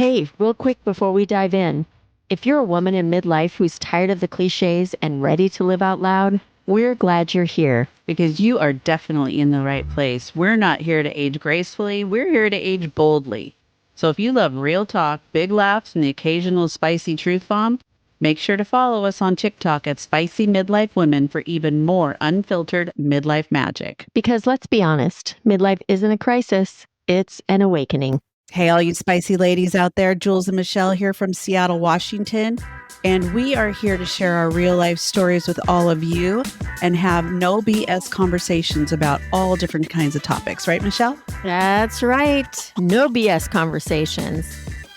Hey, real quick before we dive in, if you're a woman in midlife who's tired of the cliches and ready to live out loud, we're glad you're here. Because you are definitely in the right place. We're not here to age gracefully, we're here to age boldly. So if you love real talk, big laughs, and the occasional spicy truth bomb, make sure to follow us on TikTok at Spicy Midlife Women for even more unfiltered midlife magic. Because let's be honest, midlife isn't a crisis, it's an awakening. Hey, all you spicy ladies out there, Jules and Michele here from Seattle, Washington. And we are here to share our real life stories with all of you and have no BS conversations about all different kinds of topics. Right, Michele? That's right. No BS conversations.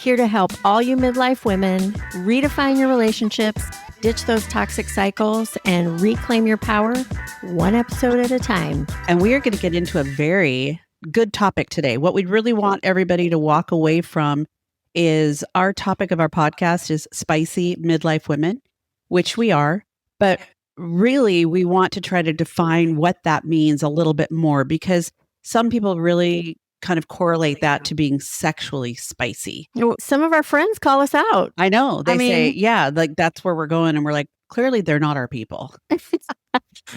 Here to help all you midlife women redefine your relationships, ditch those toxic cycles, and reclaim your power one episode at a time. And we are going to get into a very good topic today. What we really want everybody to walk away from is our topic of our podcast is Spicy Midlife Women, which we are. But really, we want to try to define what that means a little bit more because some people really kind of correlate that to being sexually spicy. Some of our friends call us out. I know. They say, yeah, like that's where we're going. And we're like, clearly they're not our people.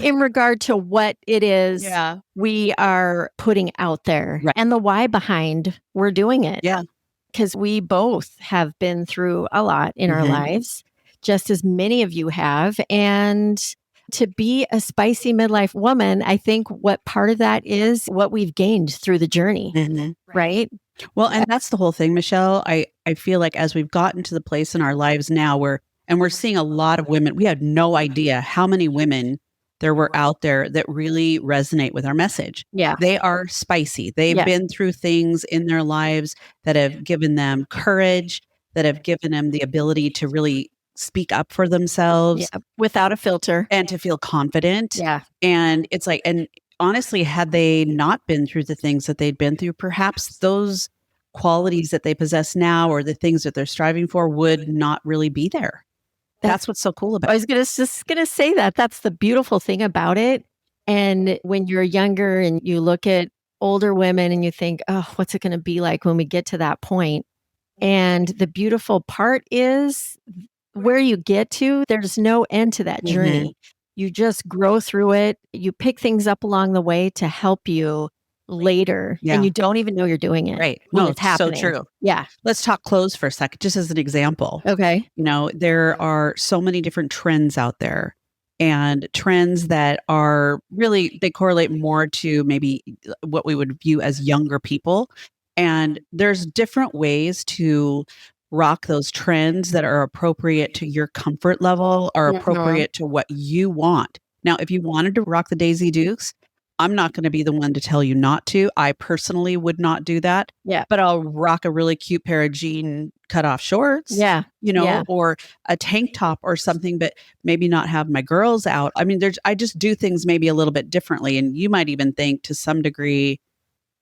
In regard to what it is we are putting out there and the why behind we're doing it. Yeah. Because we both have been through a lot in our lives, just as many of you have. And to be a spicy midlife woman, I think what part of that is what we've gained through the journey, right? Well, and that's the whole thing, Michele. I feel like as we've gotten to the place in our lives now where, and we're seeing a lot of women, we had no idea how many women there were out there that really resonate with our message. Yeah. They are spicy. They've been through things in their lives that have given them courage, that have given them the ability to really speak up for themselves. Yeah. Without a filter. And to feel confident. Yeah. And it's like, and honestly, had they not been through the things that they'd been through, perhaps those qualities that they possess now or the things that they're striving for would not really be there. That's what's so cool about it. I was just going to say that. That's the beautiful thing about it. And when you're younger and you look at older women and you think, oh, what's it going to be like when we get to that point? And the beautiful part is where you get to, there's no end to that journey. You just grow through it. You pick things up along the way to help you later. And you don't even know you're doing it. Right. No, it's happening. So true. Yeah. Let's talk clothes for a second, just as an example. Okay. You know, there are so many different trends out there and trends that are really, they correlate more to maybe what we would view as younger people. And there's different ways to rock those trends that are appropriate to your comfort level or appropriate to what you want. Now, if you wanted to rock the Daisy Dukes, I'm not going to be the one to tell you not to. I personally would not do that. Yeah. But I'll rock a really cute pair of jean cutoff shorts. Yeah. You know, or a tank top or something, but maybe not have my girls out. I mean, I just do things maybe a little bit differently. And you might even think to some degree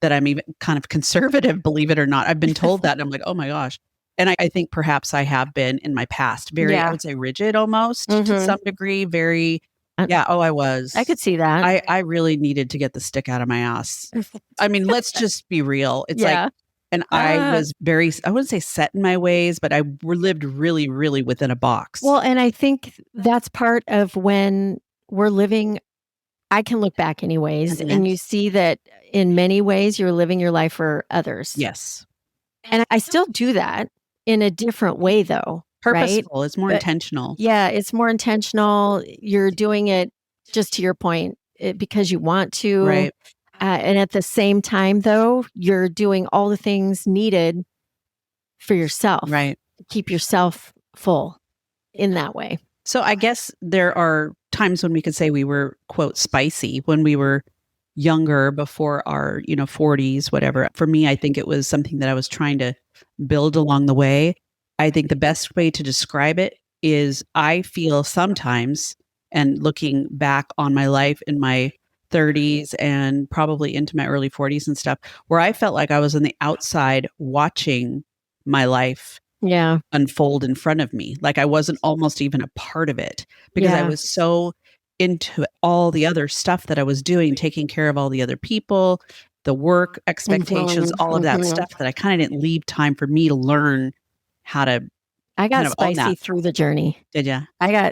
that I'm even kind of conservative, believe it or not. I've been told that and I'm like, oh my gosh. And I think perhaps I have been in my past very, I would say rigid almost to some degree, very... I was. I could see that. I really needed to get the stick out of my ass. I mean, let's just be real. It's like, and I was very, I wouldn't say set in my ways, but I lived really, really within a box. Well, and I think that's part of when we're living, I can look back anyways, and you see that in many ways you're living your life for others. Yes. And I still do that in a different way though. Purposeful. Right? It's more intentional. Yeah, it's more intentional. You're doing it just to your point because you want to. Right. And at the same time, though, you're doing all the things needed for yourself. Right. To keep yourself full in that way. So I guess there are times when we could say we were, quote, spicy when we were younger before our, 40s, whatever. For me, I think it was something that I was trying to build along the way. I think the best way to describe it is I feel sometimes, and looking back on my life in my 30s and probably into my early 40s and stuff, where I felt like I was on the outside watching my life unfold in front of me. Like I wasn't almost even a part of it because I was so into all the other stuff that I was doing, taking care of all the other people the work expectations, Mhm, all of that mhm. stuff that I kind of didn't leave time for me to learn how to I kind got of own spicy that. through the journey. Did ya?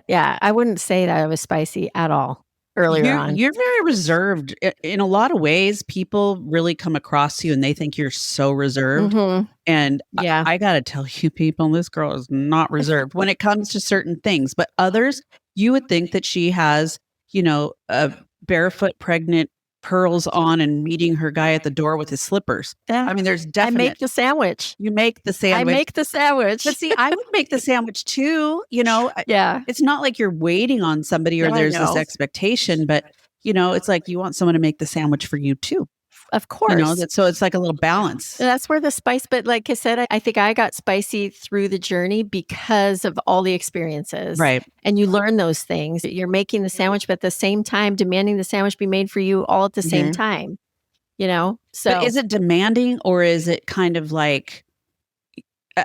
Yeah, I wouldn't say that I was spicy at all earlier on. You're very reserved. In a lot of ways, people really come across you and they think you're so reserved. Mhm. And Yeah. I gotta tell you, people, this girl is not reserved when it comes to certain things. But others, you would think that she has, a barefoot pregnant pearls on and meeting her guy at the door with his slippers. Yeah. I mean, there's I make definite. the sandwich. You make the I sandwich. make the sandwich. But see, I would make the sandwich too, Yeah. it's not like you're waiting on somebody or Yeah, I there's this know. expectation, but, it's like you want someone to make the sandwich for you too, Of course. so it's like a little balance. That's where the spice, but like I said, I think I got spicy through the journey because of all the experiences. Right. And you learn those things. You're making the sandwich, but at the same time, demanding the sandwich be made for you all at the same Mhm. time, But So is it demanding or is it kind of like,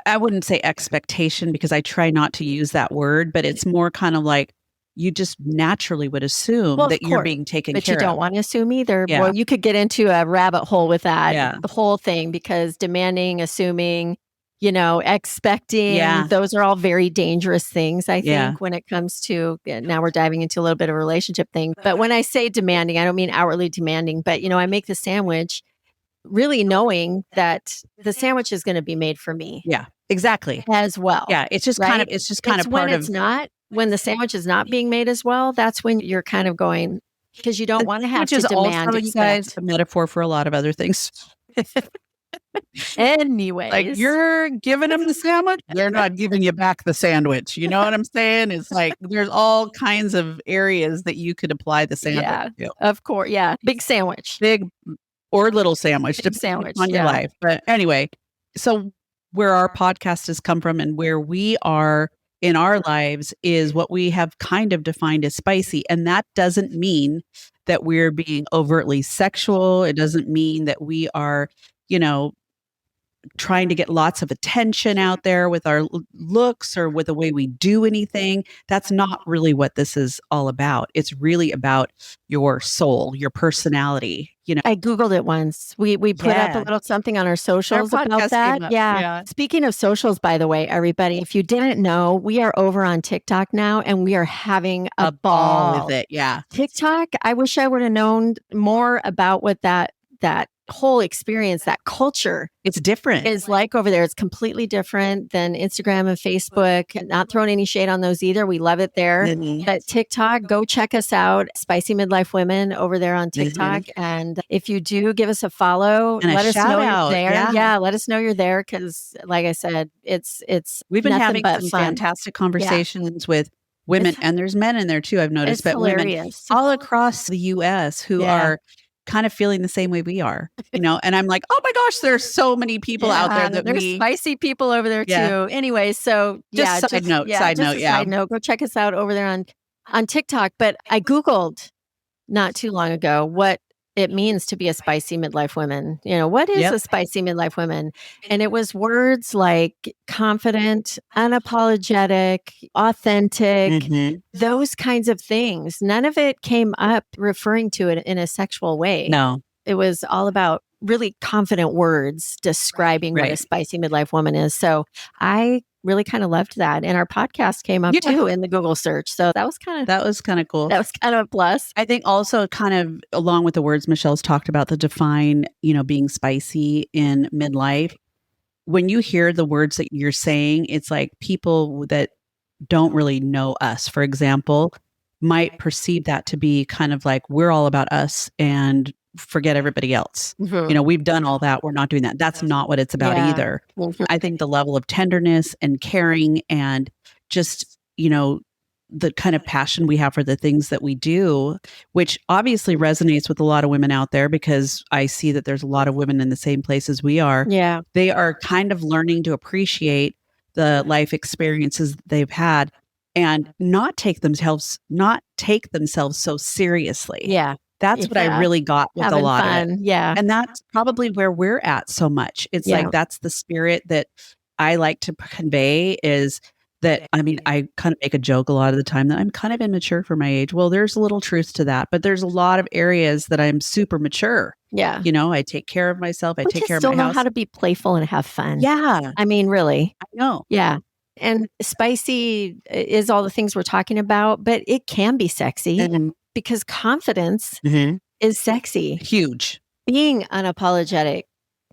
I wouldn't say expectation because I try not to use that word, but it's more kind of like you just naturally would assume well, of that you're course, being taken but you care don't of. want to assume either. Yeah. Well, you could get into a rabbit hole with that, Yeah. the whole thing, because demanding, assuming, expecting, Yeah. those are all very dangerous things, I Yeah. think, when it comes to, now we're diving into a little bit of a relationship thing. But when I say demanding, I don't mean outwardly demanding, but, I make the sandwich really knowing that the sandwich is going to be made for me Yeah, exactly. as well. Yeah, it's just kind of Right? it's just kind It's of when part it's of not, when the sandwich is not being made as well, that's when you're kind of going, because you don't want to have which to is also, demand, you guys, expect. a metaphor for a lot of other things. Like, Anyways. you're giving them the sandwich, they're not giving you back the sandwich. You know what I'm saying? It's like there's all kinds of areas that you could apply the sandwich Yeah, to. of course. Yeah. Big sandwich. Big or little sandwich, Big depending sandwich. on your Yeah. life. But anyway, so where our podcast has come from and where we are in our lives is what we have kind of defined as spicy. And that doesn't mean that we're being overtly sexual. It doesn't mean that we are, you know, trying to get lots of attention out there with our looks or with the way we do anything. That's not really what this is all about. It's really about your soul, your personality, I Googled it once. We put up a Yeah. little something on our Our socials about podcast came that. up. Yeah. Yeah. Speaking of socials, by the way, everybody, if you didn't know, we are over on TikTok now and we are having a ball with it. Yeah. TikTok, I wish I would have known more about what that whole experience, that culture It's different. is like over there. It's completely different than Instagram and Facebook. Not throwing any shade on those either. We love it there. Mhm. But TikTok, go check us out, Spicy Midlife Women over there on Mhm. TikTok. And if you do, give us a follow. And a let us shout know out. you're there. Yeah. Let us know you're there because, like I said, it's We've been nothing having but some fun. fantastic conversations with women, It's- and there's men in there too, I've noticed, It's but women hilarious. all across the US who Yeah. are kind of feeling the same way we are, and I'm like, oh my gosh, there's so many people out there that there's spicy people over there Yeah. too. Anyway, so Just side note, just a yeah. side note. Go check us out over there on TikTok. But I Googled not too long ago what it means to be a spicy midlife woman. What is Yep. a spicy midlife woman? And it was words like confident, unapologetic, authentic, Mhm. those kinds of things. None of it came up referring to it in a sexual way. No. It was all about really confident words describing what a Right. spicy midlife woman is. So I really kind of loved that. And our podcast came up Yeah. too in the Google search. So that was kind of cool. that was kind of a plus. I think also kind of along with the words Michelle's talked about, the define, being spicy in midlife. When you hear the words that you're saying, it's like people that don't really know us, for example, might perceive that to be kind of like we're all about us and forget everybody else. Mhm. We've done all that. We're not doing that. That's not what it's about Yeah. either. Mhm. I think the level of tenderness and caring and just, the kind of passion we have for the things that we do, which obviously resonates with a lot of women out there because I see that there's a lot of women in the same place as we are. Yeah. They are kind of learning to appreciate the life experiences they've had and not take themselves so seriously. Yeah. That's what I really got with Having a lot fun. of it. Yeah. And that's probably where we're at so much. It's Yeah. like that's the spirit that I like to convey is that, I mean, I kind of make a joke a lot of the time that I'm kind of immature for my age. Well, there's a little truth to that, but there's a lot of areas that I'm super mature. Yeah. I take care of myself. I We take just care of still my know how house. to be playful and have fun. Yeah, I mean, really. I know. Yeah. And spicy is all the things we're talking about, but it can be sexy Mhm. because confidence Mhm. is sexy. Huge. Being unapologetic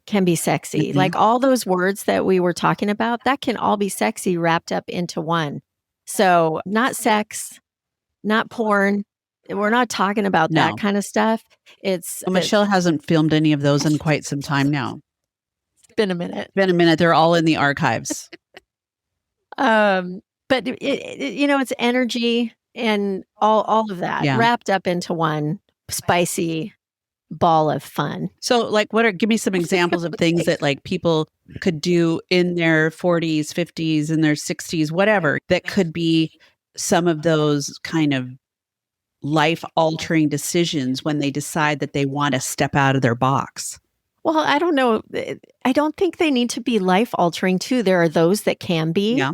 can be sexy. Mhm. Like all those words that we were talking about, that can all be sexy wrapped up into one. So, not sex, not porn. We're not talking about that No. kind of stuff. It's Well, Michelle hasn't filmed any of those in quite some time now. been a minute. Been a minute. They're all in the archives. But it's energy and all of that Yeah. wrapped up into one spicy ball of fun. So, like, give me some examples of things that like people could do in their 40s, 50s, in their 60s, whatever, that could be some of those kind of life altering decisions when they decide that they want to step out of their box. Well, I don't know. I don't think they need to be life altering too. There are those that can be. Yeah.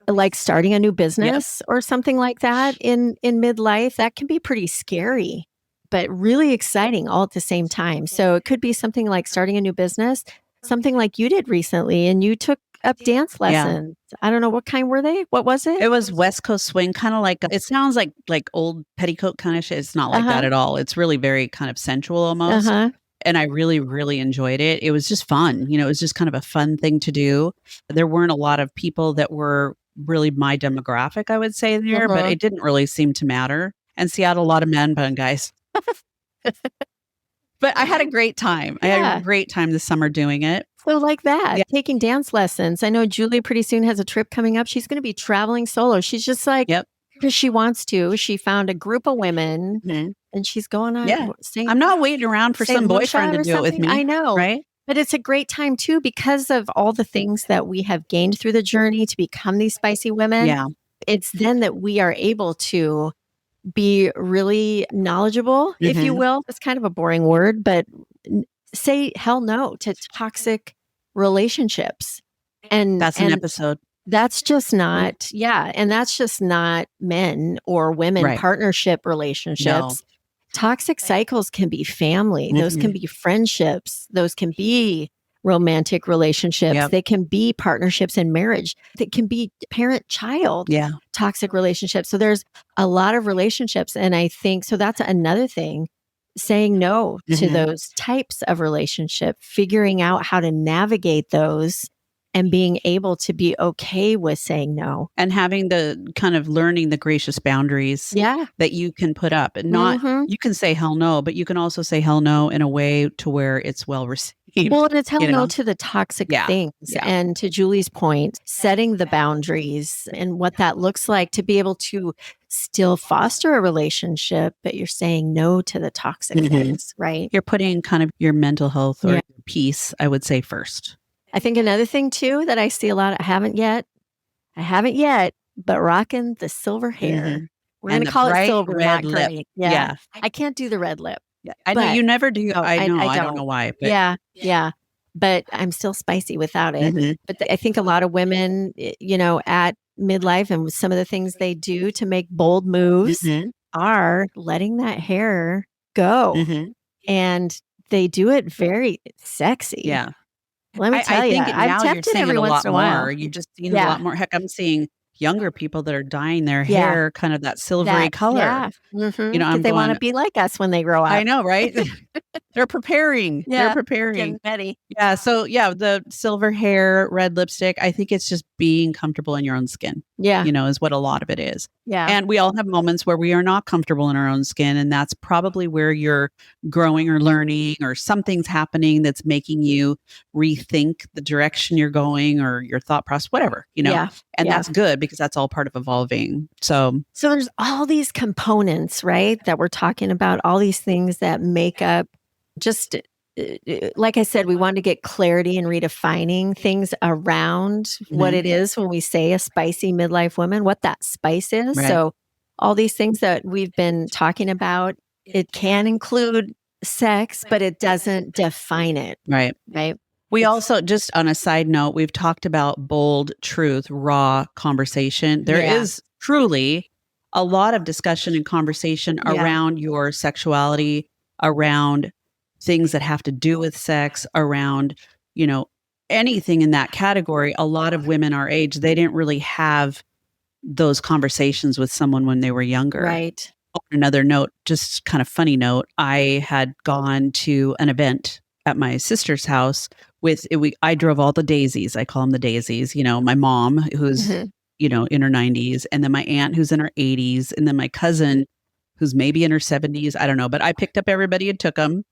Like starting a new business or something like that in midlife. That can be pretty scary, but really exciting all at the same time. So it could be something like starting a new business, something like you did recently, and you took up dance lessons. I don't know, what kind were they? What was it? It was West Coast swing, kind of like, it sounds like old petticoat kind of shit. It's not like that at all. It's really very kind of sensual almost. And I really, really enjoyed it. It was just fun. It was just kind of a fun thing to do. There weren't a lot of people that were really my demographic, I would say there, but it didn't really seem to matter. And Seattle, a lot of man bun guys. But I had a great time. I had a great time this summer doing it. So like that, taking dance lessons. I know Julie pretty soon has a trip coming up. She's going to be traveling solo. She's just like, because she wants to. She found a group of women and she's going on. Yeah. I'm not waiting around for some boyfriend to do it with me. I know. Right. But it's a great time too, because of all the things that we have gained through the journey to become these spicy women. Yeah. It's then that we are able to be really knowledgeable, if you will. It's kind of a boring word, but say hell no to toxic relationships. And that's an episode. That's just not, and that's just not men or women partnership relationships. No. Toxic cycles can be family. Those can be friendships. Those can be romantic relationships. They can be partnerships in marriage. They can be parent-child toxic relationships. So there's a lot of relationships. And I think, so that's another thing, saying no to those types of relationship, figuring out how to navigate those and being able to be okay with saying no. And having the kind of learning the gracious boundaries that you can put up. And not, you can say hell no, but you can also say hell no in a way to where it's well received. Well, and it's hell no to the toxic things. And to Julie's point, setting the boundaries and what that looks like to be able to still foster a relationship, but you're saying no to the toxic things, right? You're putting kind of your mental health or your peace, I would say, first. I think another thing too that I see a lot, I haven't yet, but rocking the silver hair. We're going to call it silver, red not lip. gray. Yeah. I can't do the red lip. I know you never do. No, I know. I don't. don't know why. But. Yeah. But I'm still spicy without it. But I think a lot of women, at midlife and some of the things they do to make bold moves are letting that hair go. And they do it very sexy. Yeah. Let me tell you, I'm tempted every once in a while. You've just seen a lot more. Heck, I'm seeing younger people that are dyeing their hair kind of that silvery color. Yeah. They want to be like us when they grow up. I know, right? They're preparing. They're preparing. Getting ready. Yeah. So the silver hair, red lipstick, I think it's just being comfortable in your own skin. Yeah. Is what a lot of it is. Yeah. And we all have moments where we are not comfortable in our own skin. And that's probably where you're growing or learning or something's happening that's making you rethink the direction you're going or your thought process, whatever, And that's good because that's all part of evolving. So there's all these components, right, that we're talking about, all these things that make up just, like I said, we want to get clarity and redefining things around what it is when we say a spicy midlife woman, what that spice is. Right. So all these things that we've been talking about, it can include sex, but it doesn't define it. Right. Right. We also, just on a side note, we've talked about bold truth, raw conversation. There Yeah. is truly a lot of discussion and conversation Yeah. around your sexuality, around things that have to do with sex, around, anything in that category. A lot of women our age, they didn't really have those conversations with someone when they were younger. Right. On another note, just kind of funny note, I had gone to an event at my sister's house I drove all the daisies. I call them the daisies, my mom who's, Mhm. In her 90s, and then my aunt who's in her 80s, and then my cousin who's maybe in her 70s. I don't know, but I picked up everybody and took them.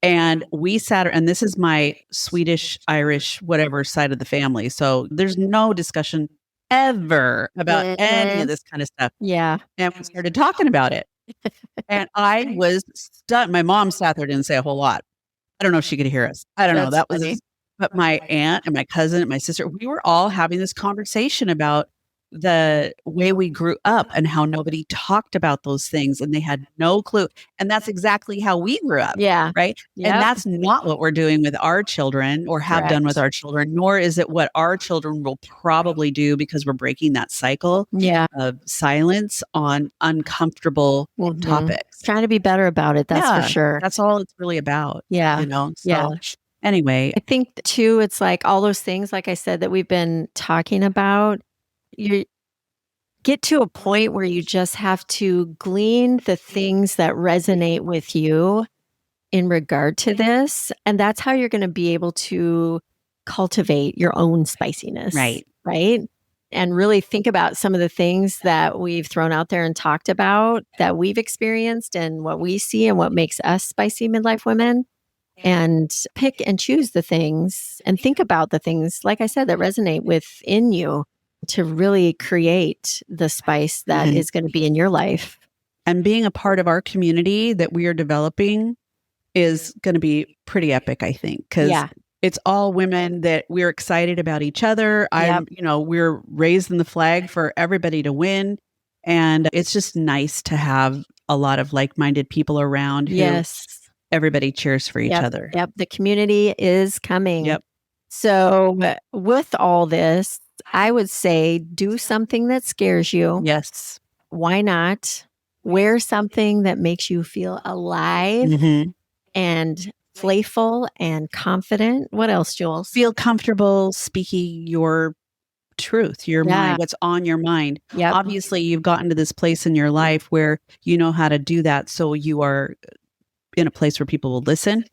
And we sat, and this is my Swedish, Irish, whatever side of the family. So there's no discussion ever about any of this kind of stuff. Yeah. And we started talking about it. And I was stunned. My mom sat there, didn't say a whole lot. I don't know if she could hear us. I don't know. That's That was, funny. but my aunt and my cousin and my sister, we were all having this conversation about the way we grew up and how nobody talked about those things and they had no clue. And that's exactly how we grew up. Yeah. Right. Yep. And that's not what we're doing with our children or have done with Correct. our children, nor is it what our children will probably do, because we're breaking that cycle Yeah. of silence on uncomfortable Mhm. topics. Trying to be better about it. That's Yeah, for sure. That's all it's really about. Yeah. So Yeah. anyway, I think too, it's like all those things, like I said, that we've been talking about, you get to a point where you just have to glean the things that resonate with you in regard to this. And that's how you're going to be able to cultivate your own spiciness. Right. Right. And really think about some of the things that we've thrown out there and talked about that we've experienced and what we see and what makes us spicy midlife women. And pick and choose the things and think about the things, like I said, that resonate within you to really create the spice that is going to be in your life. And being a part of our community that we are developing is going to be pretty epic, I think, because it's all women that we're excited about each other. We're raising the flag for everybody to win. And it's just nice to have a lot of like-minded people around who everybody cheers for each other. Yep. The community is coming. Yep. So with all this, I would say do something that scares you. Yes. Why not wear something that makes you feel alive and playful and confident? What else, Jules? Feel comfortable speaking your truth, your mind, what's on your mind. Yep. Obviously, you've gotten to this place in your life where you know how to do that. So you are in a place where people will listen,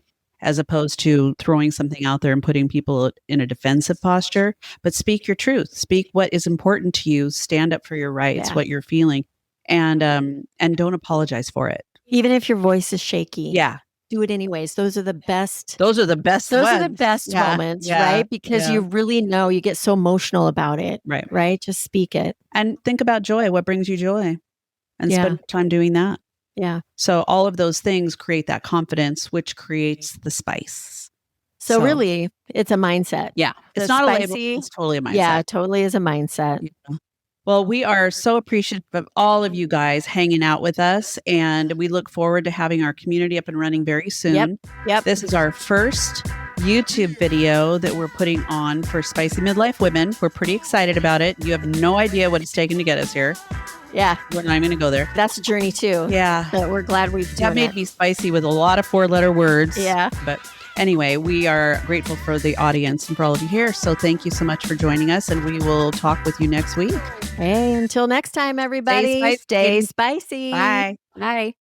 as opposed to throwing something out there and putting people in a defensive posture. But speak your truth. Speak what is important to you. Stand up for your rights, what you're feeling, and don't apologize for it. Even if your voice is shaky. Yeah. Do it anyways. Those are the best. Those are the best moments, right? Because you really know, you get so emotional about it. Right. Just speak it. And think about joy. What brings you joy? And spend time doing that. Yeah. So all of those things create that confidence, which creates the spice. So really, it's a mindset. Yeah. It's not a label. It's totally a mindset. Yeah, totally is a mindset. Yeah. Well, we are so appreciative of all of you guys hanging out with us, and we look forward to having our community up and running very soon. Yep. This is our first YouTube video that we're putting on for Spicy Midlife Women. We're pretty excited about it. You have no idea what it's taken to get us here. Yeah. We're not even going to go there. That's a journey too. Yeah. But we're glad we've done That made me spicy with a lot of 4-letter words. Yeah. But anyway, we are grateful for the audience and for all of you here. So thank you so much for joining us, and we will talk with you next week. Hey, until next time, everybody. Stay spicy. Bye. Bye.